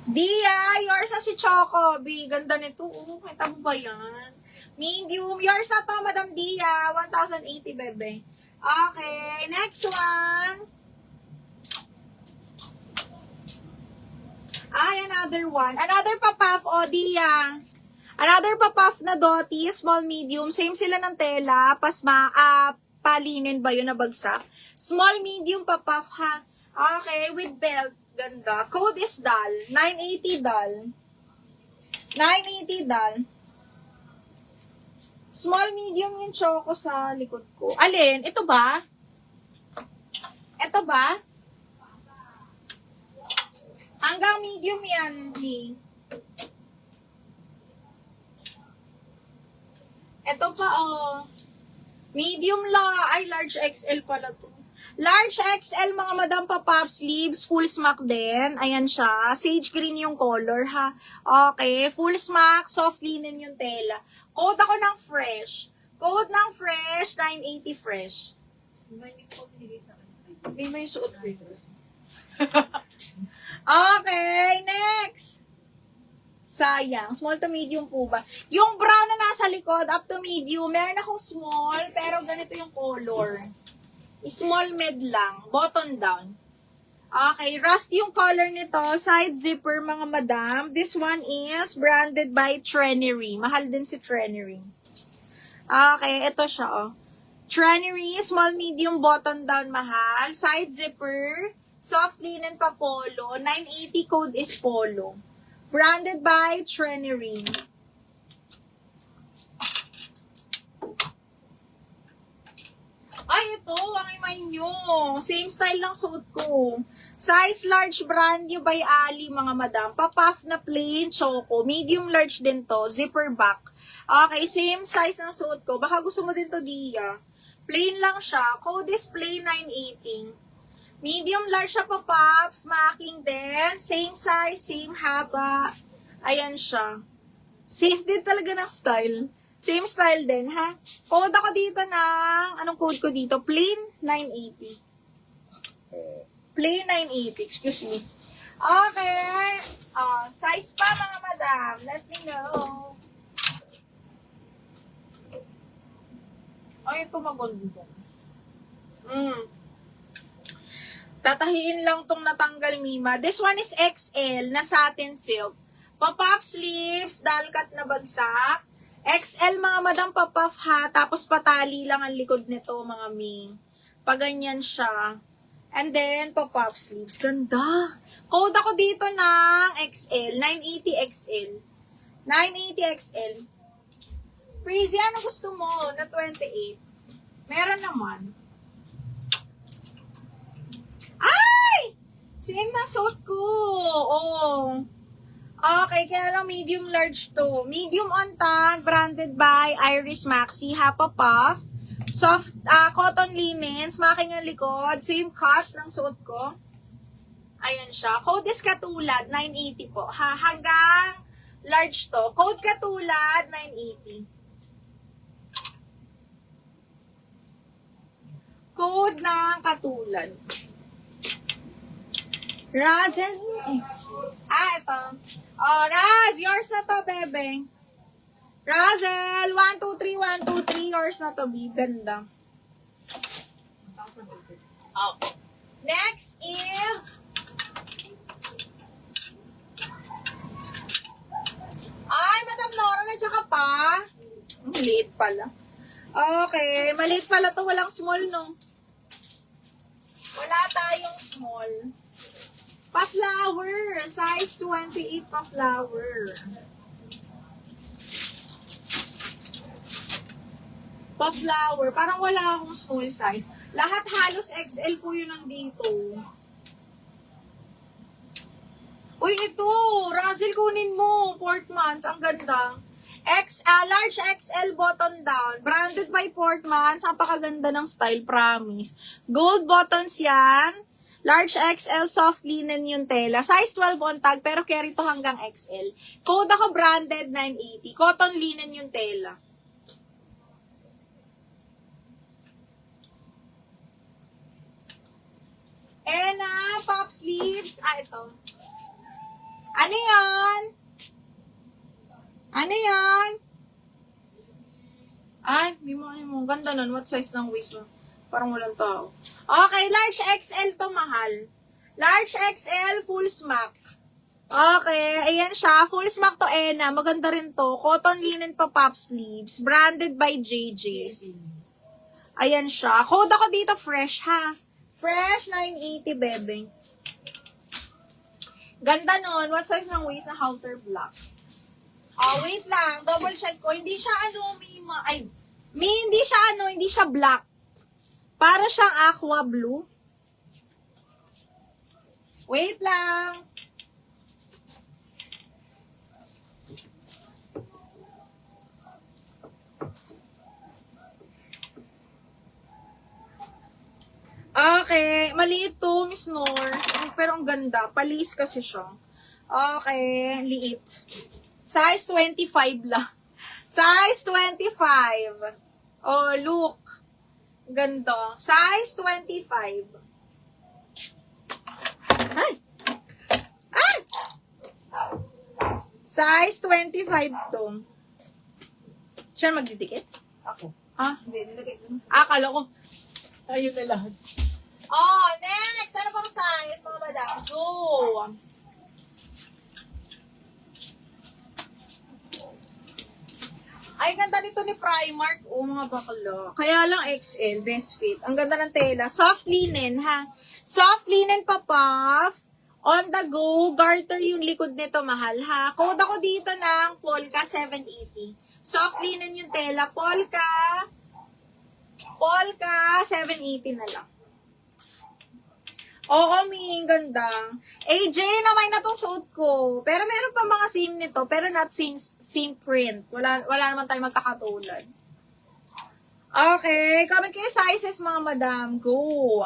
Dia, yours na si Choco. B, ganda nito. Oh, kita mo ba yan? Medium. Yours na to, Madam Dia. 1,080, bebe. Okay, next one. Ay, another one. Another papaf, o, Dia. Another papaf na doti, small, medium. Same sila ng tela. Pasma, palinin ba yun na bagsak? Small, medium papaf, ha? Okay, with belt. Ganda. Code is DAL. 980 DAL. 980 DAL. Small, medium yung choco sa likod ko. Alin? Ito ba? Ito ba? Hanggang medium yan, ni. Ito pa, oh. Medium la. Ay, large XL pala to. Large XL, mga madam pa-pop sleeves, full smack din. Ayan siya. Sage green yung color, ha. Okay, full smack, soft linen yung tela. Code ako ng fresh. Code ng fresh, 980 fresh. May may suot ko. Okay, next. Sayang. Small to medium po ba? Yung brown na nasa likod, up to medium. Meron akong small, pero ganito yung color. Small med lang. Button down. Okay, rust yung color nito. Side zipper, mga madam. This one is branded by Trenery. Mahal din si Trenery. Okay, ito siya, oh. Trenery, small, medium, button down, mahal. Side zipper. Soft linen pa polo. 980 code is polo. Branded by Trenery. Ay, ito, ang imay nyo. Same style lang suot ko. Size large, brand new by Ali, mga madam. Papuff na plain, choco. Medium large din to. Zipper back. Okay, same size ng suot ko. Baka gusto mo din to, Dia. Plain lang siya. Code is plain 980. Medium large siya pa, puffs. Smacking din. Same size, same haba. Ayan siya. Safe din talaga ng style. Same style din, ha? Code ako dito ng, anong code ko dito? Plain 980. Plain 980, excuse me. Okay. Size pa, mga madam. Let me know. Ay, ito maganda. Tatahiin lang tong natanggal, Mima. This one is XL na satin silk. Pop-up sleeves, dalkat na bagsak. XL, mga madam, pop-up ha. Tapos patali lang ang likod nito, mga mi. Paganyan siya. And then, pop-up sleeves. Ganda. Code ako dito ng XL. 980 XL. 980 XL. Freezy, ano gusto mo? Na 28. Meron naman. Ay! Same ng suot ko. Oh. Okay, kaya lang medium large to. Medium on tag, branded by Iris Maxi, Hapa Puff. Soft, cotton linen, smacking ang likod. Same cut ng suot ko. Ayan siya. Code is katulad, 980 po. Hanggang large to. Code katulad, 980. Code ng katulad. Razel X. Ito. Oh, Raz, yours na to, bebe. Razel, 1, 2, 3, 1, 2, 3, yours na to, B. Ganda. Oh. Next is ay, Madam Nora, nadsaka pa. Maliit pala. Okay, maliit pala to, walang small, no? Wala tayong small. Pa-flower. Size 28 pa-flower. Pa-flower. Parang wala akong small size. Lahat halos XL po yun nandito. Uy, ito. Russell, kunin mo. Portmans. Ang ganda. Large XL button down. Branded by Portmans. Napakaganda ng style, promise. Gold buttons yan. Large XL soft linen yung tela. Size 12 on tag, pero carry to hanggang XL. Code ako branded 980. Cotton linen yung tela. Ena, pop sleeves. Ito. Ano yan? Ano yan? Ay, may mga mo. Ganda nun. What size ng waist mo? Parang walang tao. Okay, large XL to, mahal. Large XL, full smack. Okay, ayan siya. Full smack to, Ena. Maganda rin to. Cotton linen pa puff sleeves. Branded by JJ's. Ayan siya. Code ako dito, fresh, ha? Fresh, 980, bebe. Ganda nun. What size ng waist na halter black? Oh, wait lang. Double check ko. Hindi siya hindi siya black. Para siyang aqua blue. Wait lang. Okay. Maliit to, Miss Nor. Pero ang ganda. Palis kasi siya. Okay. Liit. Size 25 lang. Size 25. Oh, look. Ganda. Size 25. Ay! Ay! Size 25 to. Siya magdidikit? Ako. Ah, Hindi, nilagay ko. akala ko. Tayo na lahat. Oh, next! Ano pang size, mga madam? Go! Ay, ganda nito ni Primark. Oh, mga bakla. Kaya lang XL, best fit. Ang ganda ng tela. Soft linen, ha? Soft linen pa, puff. On the go. Garter yung likod nito, mahal, ha? Code ako dito ng Polka 780. Soft linen yung tela. Polka 780 na lang. Oo, Ming, ganda. AJ, naman na tong suot ko. Pero meron pa mga same nito, pero not same print. Wala naman tayo magkakatulad. Okay, comment kayo sizes, mga madam. Go!